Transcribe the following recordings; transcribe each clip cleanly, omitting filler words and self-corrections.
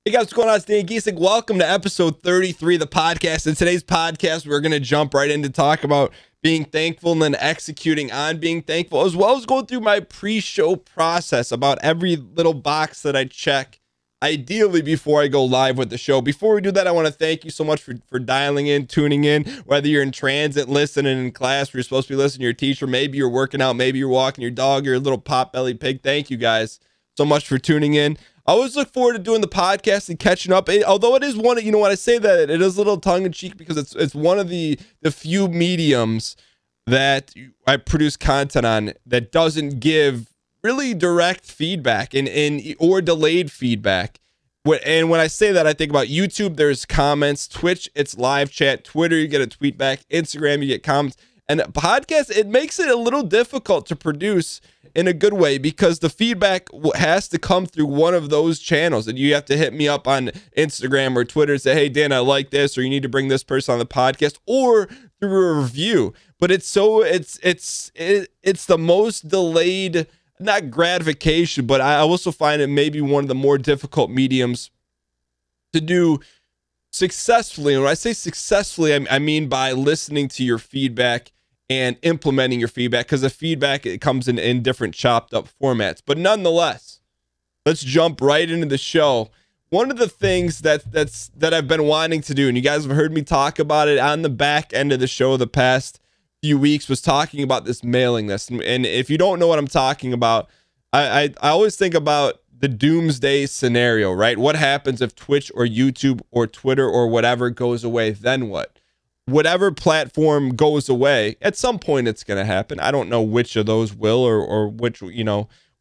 Hey guys, what's going on? It's Dan Gheesling. Welcome to episode 33 of the podcast. In today's podcast, we're going to jump right in to talk about being thankful and then executing on being thankful, as well as going through my pre-show process about every little box that I check, ideally before I go live with the show. Before we do that, I want to thank you so much for dialing in, tuning in, whether you're in transit, listening in class, where you're supposed to be listening to your teacher, maybe you're working out, maybe you're walking your dog, you're a little pot-bellied pig. Thank you guys so much for tuning in. I always look forward to doing the podcast and catching up. Although it is one, when I say that, it is a little tongue in cheek because it's one of the few mediums that I produce content on that doesn't give really direct feedback or delayed feedback. And when I say that, I think about YouTube. There's comments. Twitch, it's live chat. Twitter, you get a tweet back. Instagram, you get comments. And podcast, it makes it a little difficult to produce in a good way because the feedback has to come through one of those channels, and you have to hit me up on Instagram or Twitter and say, hey, Dan, I like this, or you need to bring this person on the podcast, or through a review. But it's the most delayed, not gratification, but I also find it maybe one of the more difficult mediums to do successfully. And when I say successfully, I mean by listening to your feedback and implementing your feedback, because the feedback, it comes in different chopped up formats. But nonetheless, let's jump right into the show. One of the things that I've been wanting to do, and you guys have heard me talk about it on the back end of the show the past few weeks, was talking about this mailing list. And if you don't know what I'm talking about, I always think about the doomsday scenario, right? What happens if Twitch or YouTube or Twitter or whatever goes away? Then what? Whatever platform goes away, at some point it's going to happen. I don't know which of those will or which,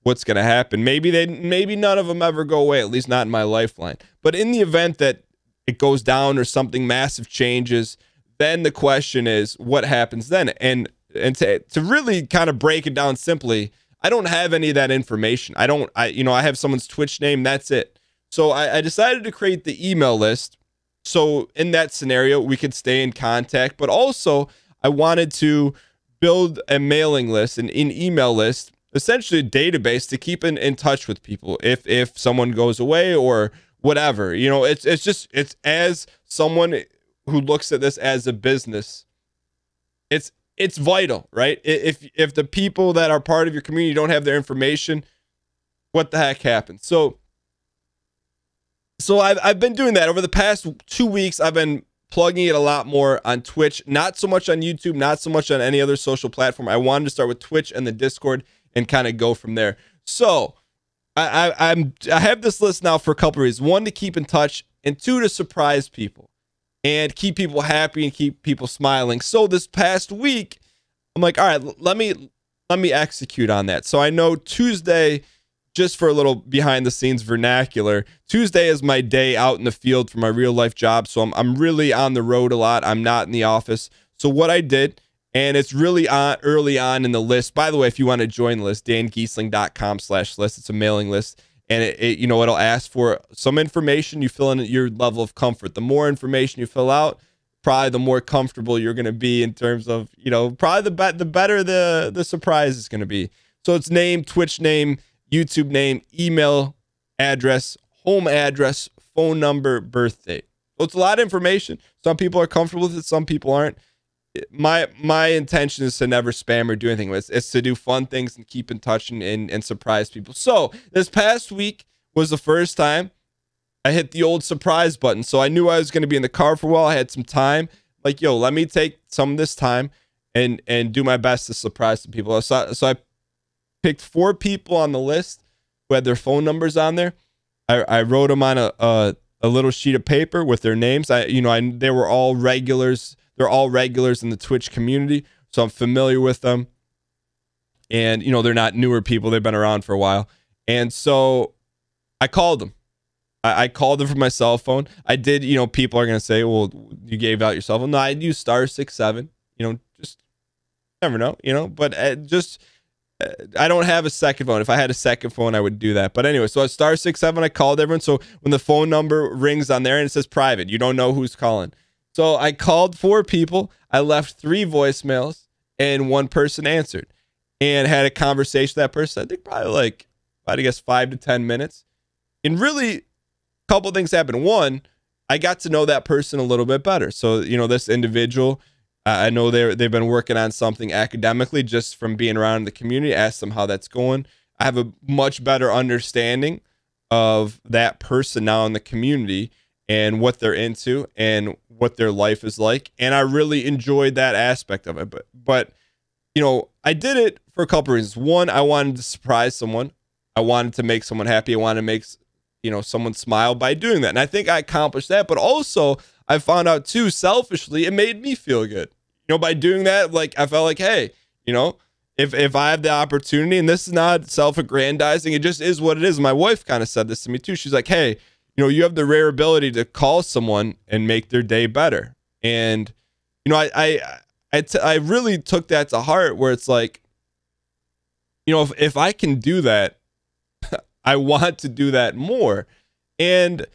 what's going to happen. Maybe none of them ever go away, at least not in my lifeline. But in the event that it goes down or something massive changes, then the question is, what happens then? And to really kind of break it down simply, I don't have any of that information. I have someone's Twitch name. That's it. So I decided to create the email list. So in that scenario, we could stay in contact, but also I wanted to build a mailing list, an email list, essentially a database to keep in touch with people if someone goes away or whatever. It's as someone who looks at this as a business, it's vital, right? If the people that are part of your community don't have their information, what the heck happens? So I've been doing that over the past 2 weeks. I've been plugging it a lot more on Twitch, not so much on YouTube, not so much on any other social platform. I wanted to start with Twitch and the Discord and kind of go from there. So I have this list now for a couple of reasons. One, to keep in touch, and two, to surprise people and keep people happy and keep people smiling. So this past week, I'm like, all right, let me execute on that. So I know Tuesday, just for a little behind the scenes vernacular, Tuesday is my day out in the field for my real life job. So I'm really on the road a lot. I'm not in the office. So what I did, and it's really early on in the list. By the way, if you want to join the list, dangheesling.com/list. It's a mailing list. And it'll ask for some information. You fill in your level of comfort. The more information you fill out, probably the more comfortable you're going to be in terms of, probably the better the surprise is going to be. So it's name, Twitch name, YouTube name, email address, home address, phone number, birth date. So it's a lot of information. Some people are comfortable with it. Some people aren't. My intention is to never spam or do anything with it. It's to do fun things and keep in touch and surprise people. So this past week was the first time I hit the old surprise button. So I knew I was going to be in the car for a while. I had some time. Like, let me take some of this time and do my best to surprise some people. So I picked 4 people on the list who had their phone numbers on there. I wrote them on a little sheet of paper with their names. They were all regulars. They're all regulars in the Twitch community, so I'm familiar with them. And, they're not newer people. They've been around for a while. And so I called them. I called them from my cell phone. I did, people are going to say, well, you gave out your cell phone. No, I'd use *67, just never know, but I don't have a second phone. If I had a second phone, I would do that. But anyway, so I *67, I called everyone. So when the phone number rings on there and it says private, you don't know who's calling. So I called 4 people. I left 3 voicemails and 1 person answered and had a conversation with that person. I think probably 5 to 10 minutes. And really, a couple things happened. One, I got to know that person a little bit better. So, this individual, I know they've been working on something academically just from being around the community. Ask them how that's going. I have a much better understanding of that person now in the community and what they're into and what their life is like. And I really enjoyed that aspect of it. But I did it for a couple reasons. One, I wanted to surprise someone. I wanted to make someone happy. I wanted to make someone smile by doing that. And I think I accomplished that. But also, I found out too, selfishly, it made me feel good. By doing that, like, I felt like, hey, if I have the opportunity, and this is not self-aggrandizing, it just is what it is. My wife kind of said this to me too. She's like, hey, you have the rare ability to call someone and make their day better. And, I really took that to heart, where it's like, if I can do that, I want to do that more. And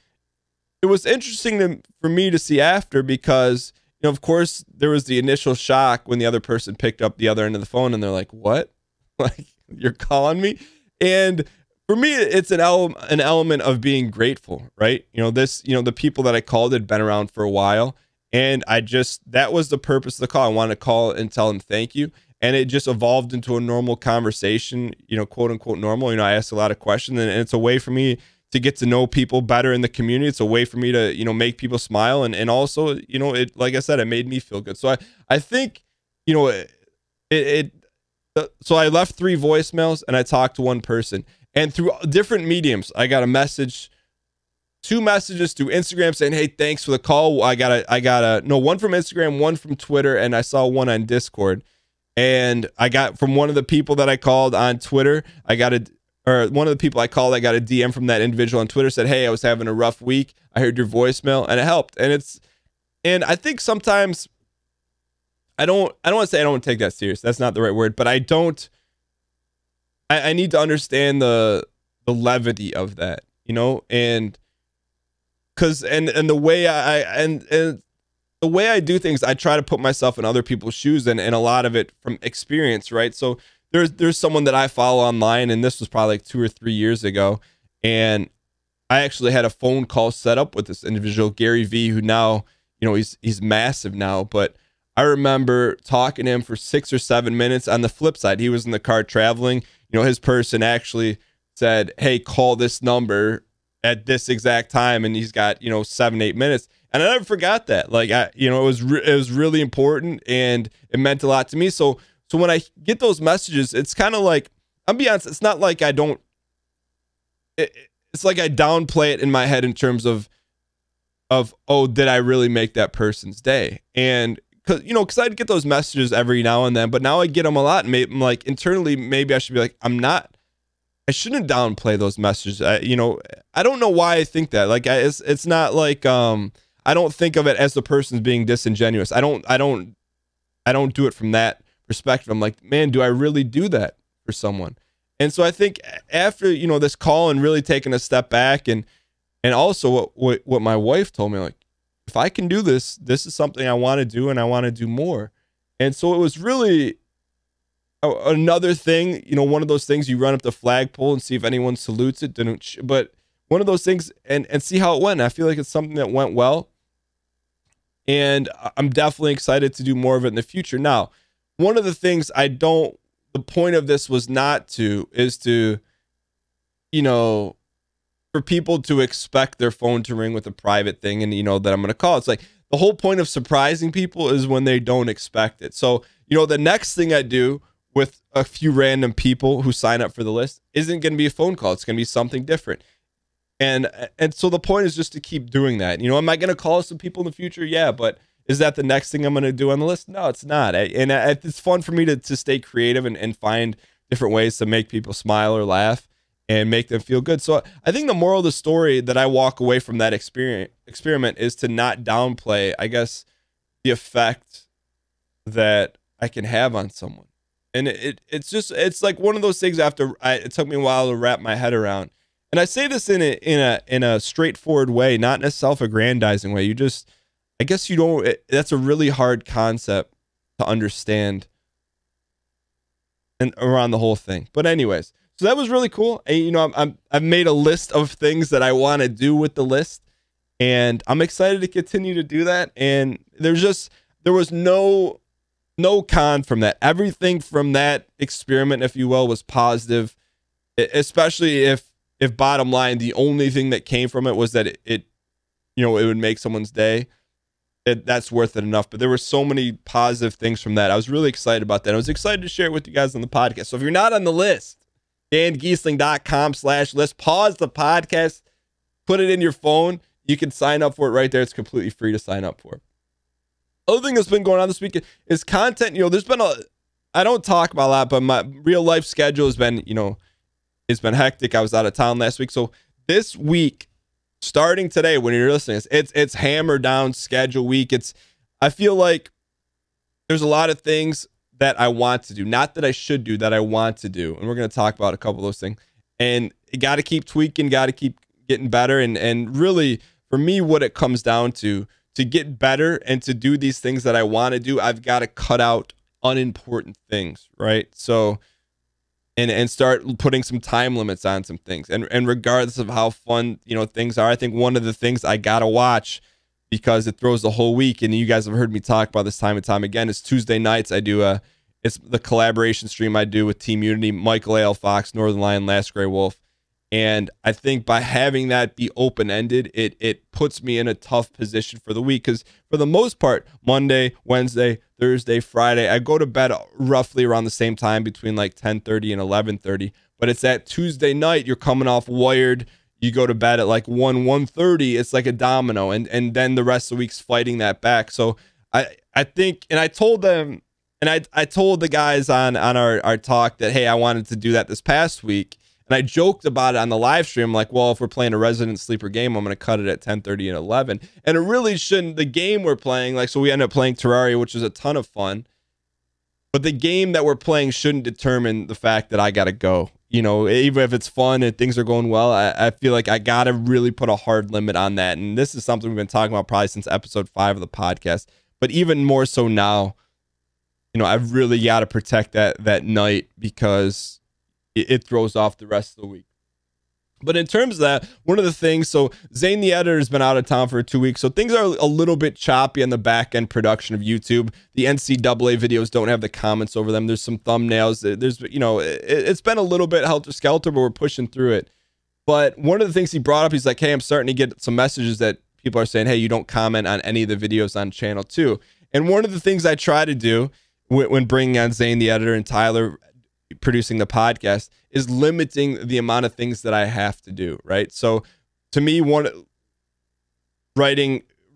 it was interesting for me to see after, because, of course, there was the initial shock when the other person picked up the other end of the phone and they're like, what? Like, you're calling me? And for me, it's an element of being grateful, right? The people that I called had been around for a while. And that was the purpose of the call. I wanted to call and tell them thank you. And it just evolved into a normal conversation, quote unquote normal. I asked a lot of questions, and it's a way for me to get to know people better in the community. It's a way for me to, make people smile. And also, it, like I said, it made me feel good. So I think, so I left 3 voicemails and I talked to one person, and through different mediums, I got 2 messages through Instagram saying, hey, thanks for the call. I got one from Instagram, one from Twitter, and I saw one on Discord. And I got from one of the people that I called on Twitter, one of the people I called, I got a DM from that individual on Twitter, said, hey, I was having a rough week. I heard your voicemail and it helped. And I think sometimes I don't want to say I don't take that serious. That's not the right word, but I need to understand the levity of that, and the way I do things, I try to put myself in other people's shoes, and a lot of it from experience, right? So there's someone that I follow online, and this was probably like 2 or 3 years ago, and I actually had a phone call set up with this individual, Gary V, who now, he's massive now, but I remember talking to him for 6 or 7 minutes. On the flip side, he was in the car traveling. His person actually said, hey, call this number at this exact time, and he's got 7-8 minutes. And I never forgot that. Like, it was really important, and it meant a lot to me. So when I get those messages, it's kind of like, I'll be honest, it's not like I don't. It's like I downplay it in my head in terms of oh, did I really make that person's day? And because I'd get those messages every now and then, but now I get them a lot, and I'm like, internally, maybe I should be like, I shouldn't downplay those messages. I don't know why I think that. Like, it's not like I don't think of it as the person's being disingenuous. I don't do it from that perspective. I'm like, man, do I really do that for someone? And so I think after this call and really taking a step back, and also what my wife told me, like, if I can do this, this is something I want to do, and I want to do more. And so it was really another thing, one of those things, you run up the flagpole and see if anyone salutes it. But one of those things, and see how it went. I feel like it's something that went well, and I'm definitely excited to do more of it in the future. Now, one of the things the point of this was is to, for people to expect their phone to ring with a private thing, and that I'm going to call. It's like the whole point of surprising people is when they don't expect it. So, the next thing I do with a few random people who sign up for the list isn't going to be a phone call. It's going to be something different. And so the point is just to keep doing that. Am I going to call some people in the future? Yeah, but is that the next thing I'm going to do on the list? No, it's not. And it's fun for me to stay creative and find different ways to make people smile or laugh and make them feel good. So I think the moral of the story that I walk away from that experiment is to not downplay, I guess, the effect that I can have on someone. And it's like one of those things it took me a while to wrap my head around. And I say this in a straightforward way, not in a self-aggrandizing way. That's a really hard concept to understand and around the whole thing. But anyways, So that was really cool. And, I've made a list of things that I want to do with the list, and I'm excited to continue to do that. And there was no con from that. Everything from that experiment, if you will, was positive, especially if bottom line, the only thing that came from it was that it would make someone's day. That's worth it enough. But there were so many positive things from that. I was really excited about that. I was excited to share it with you guys on the podcast. So if you're not on the list, DanGheesling.com/list, pause the podcast, put it in your phone. You can sign up for it right there. It's completely free to sign up for. Other thing that's been going on this week is content. There's been I don't talk about a lot, but my real life schedule has been, it's been hectic. I was out of town last week. So this week, starting today, when you're listening, it's hammer down schedule week. I feel like there's a lot of things that I want to do, not that I should do, that I want to do. And we're going to talk about a couple of those things. And you got to keep tweaking, got to keep getting better. And really, for me, what it comes down to get better and to do these things that I want to do, I've got to cut out unimportant things, right? So, and start putting some time limits on some things. And regardless of how fun, things are, I think one of the things I got to watch, because it throws the whole week, and you guys have heard me talk about this time and time again, is Tuesday nights I do it's the collaboration stream I do with Team Unity, Michael A.L. Fox, Northern Lion, Last Gray Wolf. And I think by having that be open-ended, it puts me in a tough position for the week, because for the most part, Monday, Wednesday, Thursday, Friday, I go to bed roughly around the same time, between like 10:30 and 11:30. But it's that Tuesday night, you're coming off wired, you go to bed at like 1:30, it's like a domino, and then the rest of the week's fighting that back. So I think, and I told them, and I told the guys on our talk that, hey, I wanted to do that this past week. And I joked about it on the live stream, like, well, if we're playing a Resident Sleeper game, I'm going to cut it at 10:30 and 11. And it really shouldn't. The game we're playing, so we end up playing Terraria, which is a ton of fun. But the game that we're playing shouldn't determine the fact that I got to go. Even if it's fun and things are going well, I feel like I got to really put a hard limit on that. And this is something we've been talking about probably since episode 5 of the podcast. But even more so now, I've really got to protect that night, because it throws off the rest of the week. But in terms of that, one of the things, so Zane the editor has been out of town for 2 weeks, so things are a little bit choppy on the back end production of YouTube. The NCAA videos don't have the comments over them. There's some thumbnails. There's, it's been a little bit helter-skelter, but we're pushing through it. But one of the things he brought up, he's like, hey, I'm starting to get some messages that people are saying, hey, you don't comment on any of the videos on channel 2. And one of the things I try to do when bringing on Zane the editor and Tyler producing the podcast is limiting the amount of things that I have to do, right? So to me,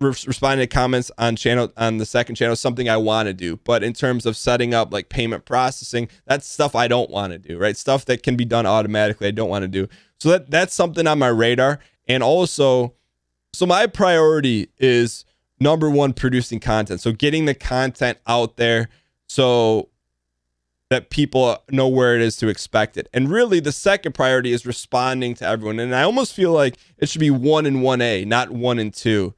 responding to comments on the second channel is something I want to do. But in terms of setting up like payment processing, that's stuff I don't want to do, right? Stuff that can be done automatically, I don't want to do. So that's something on my radar. And also, so my priority is number one, producing content. So getting the content out there so that people know where it is to expect it. And really, the second priority is responding to everyone. And I almost feel like it should be 1 and 1A, not 1 and 2.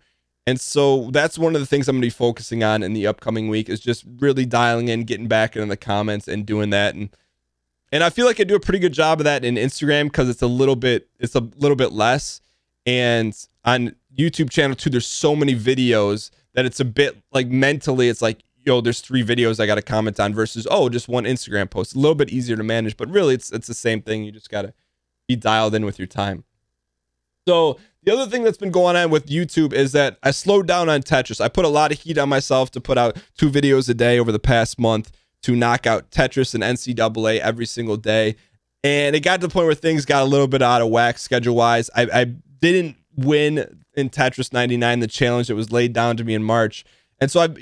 And so that's one of the things I'm going to be focusing on in the upcoming week, is just really dialing in, getting back into the comments and doing that. And I feel like I do a pretty good job of that in Instagram, because it's a little bit less. And on YouTube channel too, there's so many videos that it's a bit like mentally, it's like, there's 3 videos I got to comment on versus, just one Instagram post. A little bit easier to manage, but really it's the same thing. You just got to be dialed in with your time. So the other thing that's been going on with YouTube is that I slowed down on Tetris. I put a lot of heat on myself to put out 2 videos a day over the past month to knock out Tetris and NCAA every single day. And it got to the point where things got a little bit out of whack schedule-wise. I didn't win in Tetris 99, the challenge that was laid down to me in March. And so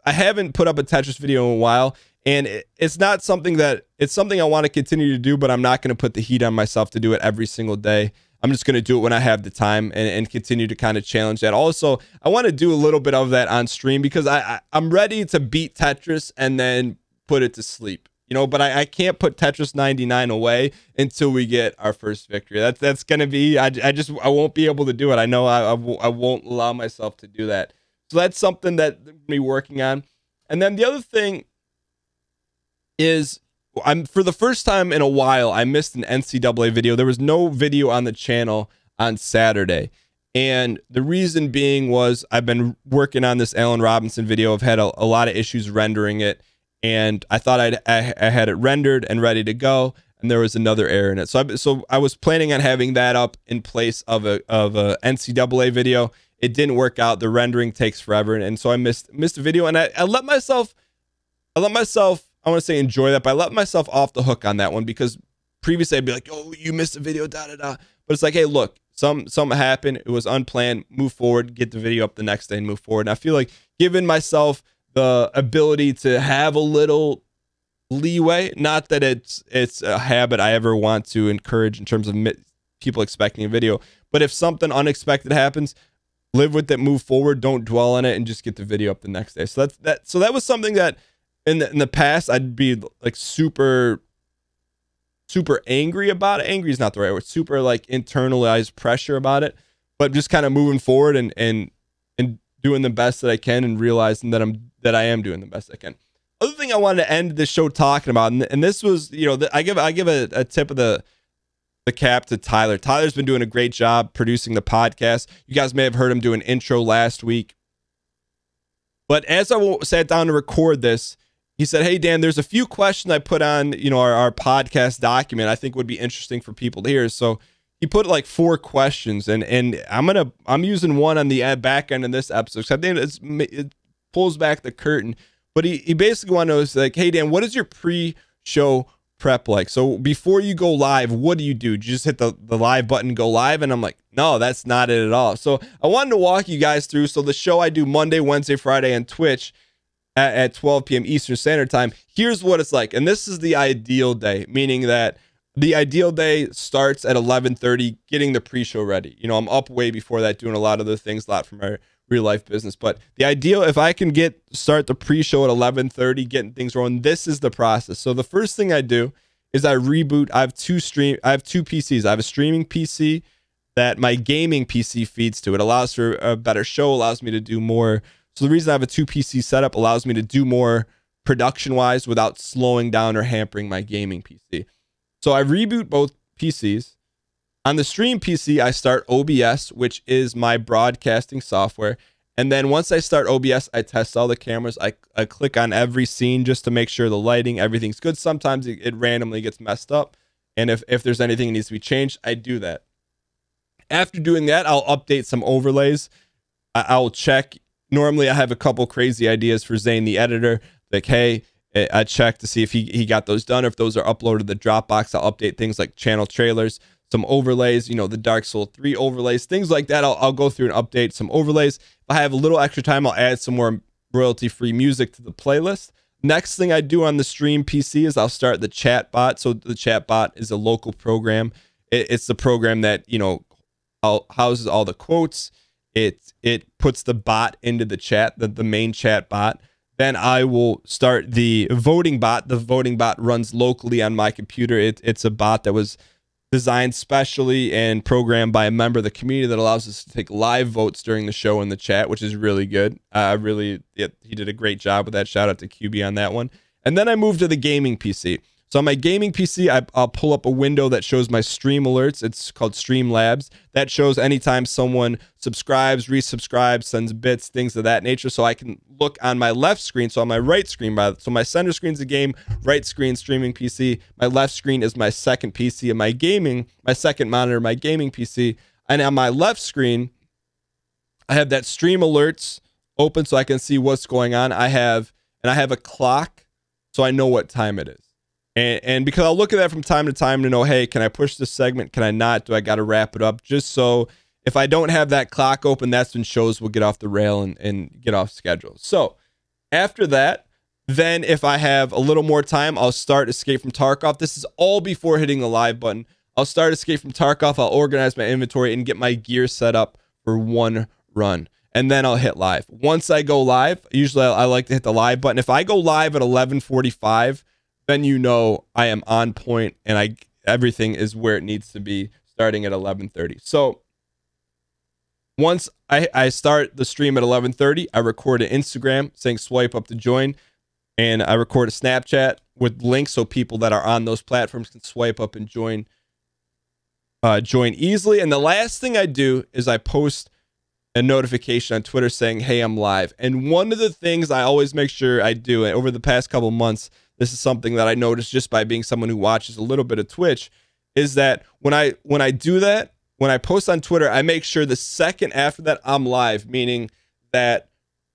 I haven't put up a Tetris video in a while, and it's not something it's something I want to continue to do, but I'm not going to put the heat on myself to do it every single day. I'm just going to do it when I have the time and continue to kind of challenge that. Also, I want to do a little bit of that on stream, because I'm ready to beat Tetris and then put it to sleep. But I can't put Tetris 99 away until we get our first victory. That's going to be, I won't be able to do it. I know I won't allow myself to do that. So that's something that I'm going to be working on. And then the other thing is, for the first time in a while, I missed an NCAA video. There was no video on the channel on Saturday. And the reason being was I've been working on this Allen Robinson video. I've had a lot of issues rendering it. And I thought I had it rendered and ready to go. And there was another error in it. So I was planning on having that up in place of a NCAA video. It didn't work out. The rendering takes forever. And so I missed a video. And I let myself, I want to say enjoy that, but I let myself off the hook on that one because previously I'd be like, oh, you missed a video, da da da. But it's like, hey, look, something happened. It was unplanned. Move forward, get the video up the next day and move forward. And I feel like giving myself the ability to have a little leeway, not that it's a habit I ever want to encourage in terms of people expecting a video, but if something unexpected happens, live with it, move forward, don't dwell on it, and just get the video up the next day. So that was something that in the past I'd be like super angry about it. Angry is not the right word. Super like internalized pressure about it, but just kind of moving forward and doing the best that I can and realizing that I am doing the best I can. Other thing I wanted to end this show talking about, and this was, I give a tip of the cap to Tyler. Tyler's been doing a great job producing the podcast. You guys may have heard him do an intro last week. But as I sat down to record this, he said, hey, Dan, there's a few questions I put on, our podcast document I think would be interesting for people to hear. So he put like 4 questions, and I'm using one on the back end of this episode. So I think it pulls back the curtain. But he basically wanted to know, like, hey, Dan, what is your pre-show prep like? So before you go live, what do you do? Do you just hit the live button, go live? And I'm like, no, that's not it at all. So I wanted to walk you guys through. So the show I do Monday, Wednesday, Friday on Twitch at 12 p.m. Eastern Standard Time. Here's what it's like. And this is the ideal day, meaning that the ideal day starts at 11:30, getting the pre-show ready. I'm up way before that, doing a lot of other things, a lot from our real life business. But the ideal, if I can start the pre-show at 11:30, getting things rolling, this is the process. So the first thing I do is I reboot. I have two PCs. I have a streaming PC that my gaming PC feeds to. It allows for a better show, allows me to do more. So the reason I have a 2 PC setup allows me to do more production-wise without slowing down or hampering my gaming PC. So I reboot both PCs. On the stream PC, I start OBS, which is my broadcasting software. And then once I start OBS, I test all the cameras. I click on every scene just to make sure the lighting, everything's good. Sometimes it randomly gets messed up. And if there's anything that needs to be changed, I do that. After doing that, I'll update some overlays. I'll check. Normally, I have a couple crazy ideas for Zane, the editor. Like, hey, I check to see if he got those done. If those are uploaded to the Dropbox, I'll update things like channel trailers, some overlays, the Dark Souls 3 overlays, things like that. I'll go through and update some overlays. If I have a little extra time, I'll add some more royalty-free music to the playlist. Next thing I do on the stream PC is I'll start the chat bot. So the chat bot is a local program. It's the program that, houses all the quotes. It puts the bot into the chat, the main chat bot. Then I will start the voting bot. The voting bot runs locally on my computer. It's a bot that was designed specially and programmed by a member of the community that allows us to take live votes during the show in the chat, which is really good. He did a great job with that. Shout out to QB on that one. And then I moved to the gaming PC. So on my gaming PC, I'll pull up a window that shows my stream alerts. It's called Streamlabs. That shows anytime someone subscribes, resubscribes, sends bits, things of that nature. So I can look on my left screen. So on my right screen, so my center screen is the game, right screen streaming PC. My left screen is my second PC, and my second monitor, my gaming PC. And on my left screen, I have that stream alerts open so I can see what's going on. I have a clock, so I know what time it is. And because I'll look at that from time to time to know, hey, can I push this segment? Can I not? Do I got to wrap it up? Just so if I don't have that clock open, that's when shows will get off the rail and get off schedule. So after that, then if I have a little more time, I'll start Escape from Tarkov. This is all before hitting the live button. I'll start Escape from Tarkov. I'll organize my inventory and get my gear set up for one run. And then I'll hit live. Once I go live, usually I like to hit the live button. If I go live at 11:45, then I am on point and everything is where it needs to be starting at 11:30. So once I start the stream at 11:30, I record an Instagram saying swipe up to join, and I record a Snapchat with links so people that are on those platforms can swipe up and join easily. And the last thing I do is I post a notification on Twitter saying, hey, I'm live. And one of the things I always make sure I do, and over the past couple months, this is something that I noticed just by being someone who watches a little bit of Twitch, is that when I do that, when I post on Twitter, I make sure the second after that I'm live, meaning that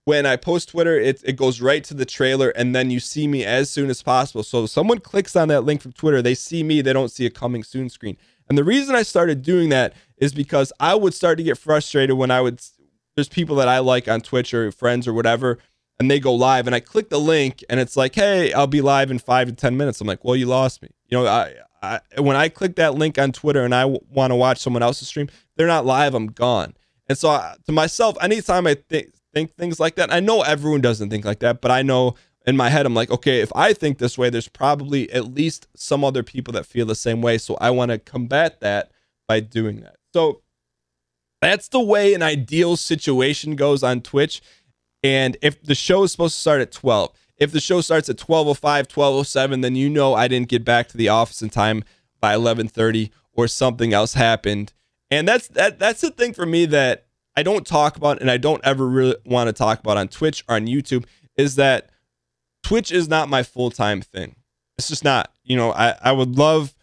when I post Twitter, it goes right to the trailer, and then you see me as soon as possible. So if someone clicks on that link from Twitter, they see me, they don't see a coming soon screen. And the reason I started doing that is because I would start to get frustrated when there's people that I like on Twitch or friends or whatever, and they go live, and I click the link, and it's like, hey, I'll be live in 5 to 10 minutes. I'm like, well, you lost me. You know, when I click that link on Twitter and I want to watch someone else's stream, they're not live, I'm gone. And so to myself, anytime I think things like that, I know everyone doesn't think like that, but I know in my head, I'm like, okay, if I think this way, there's probably at least some other people that feel the same way. So I want to combat that by doing that. So that's the way an ideal situation goes on Twitch. And if the show is supposed to start at 12, if the show starts at 12:05, 12:07, then you know I didn't get back to the office in time by 11:30 or something else happened. And that's the thing for me that I don't talk about, and I don't ever really want to talk about on Twitch or on YouTube, is that Twitch is not my full-time thing. It's just not. You know, I would love,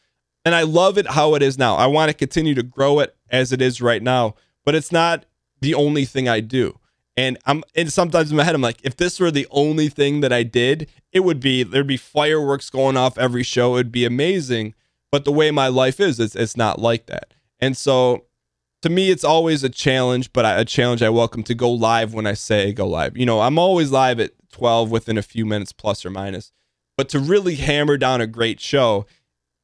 and I love it how it is now. I want to continue to grow it as it is right now, but it's not the only thing I do. And sometimes in my head, I'm like, if this were the only thing that I did, there'd be fireworks going off every show. It'd be amazing. But the way my life is, it's not like that. And so to me, it's always a challenge, but a challenge I welcome to go live when I say go live. You know, I'm always live at 12 within a few minutes, plus or minus. But to really hammer down a great show,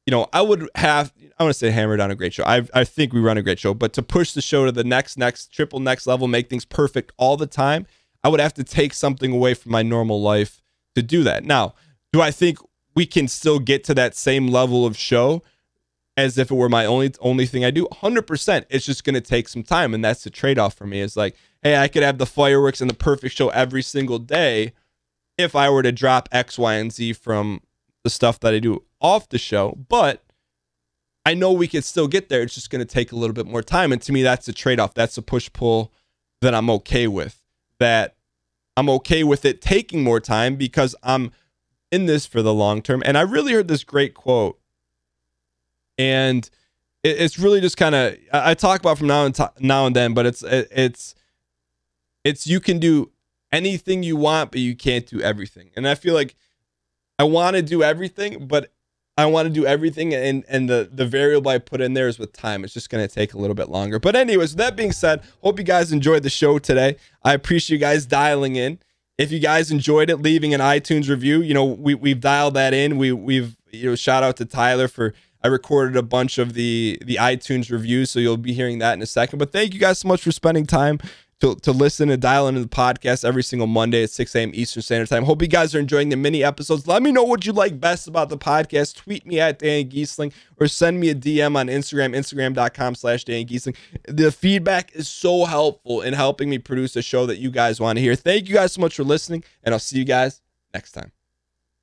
you know, I want to say hammer down a great show. I think we run a great show, but to push the show to the next triple next level, make things perfect all the time, I would have to take something away from my normal life to do that. Now, do I think we can still get to that same level of show as if it were my only thing I do? 100%. It's just going to take some time, and that's the trade-off for me. It's like, hey, I could have the fireworks and the perfect show every single day if I were to drop X, Y, and Z from the stuff that I do off the show, but I know we could still get there. It's just going to take a little bit more time. And to me, that's a trade-off. That's a push-pull that I'm okay with. That I'm okay with it taking more time because I'm in this for the long term. And I really heard this great quote. And it's really just kind of, I talk about from now and then, but it's you can do anything you want, but you can't do everything. And I feel like I want to do everything, but I want to do everything, and the variable I put in there is with time. It's just going to take a little bit longer. But anyways, with that being said, hope you guys enjoyed the show today. I appreciate you guys dialing in. If you guys enjoyed it, leaving an iTunes review, you know, we've dialed that in. We've shout out to Tyler I recorded a bunch of the iTunes reviews, so you'll be hearing that in a second. But thank you guys so much for spending time to listen and dial into the podcast every single Monday at 6 a.m. Eastern Standard Time. Hope you guys are enjoying the mini episodes. Let me know what you like best about the podcast. Tweet me at Dan Gheesling or send me a DM on Instagram, instagram.com/Dan Gheesling. The feedback is so helpful in helping me produce a show that you guys want to hear. Thank you guys so much for listening, and I'll see you guys next time.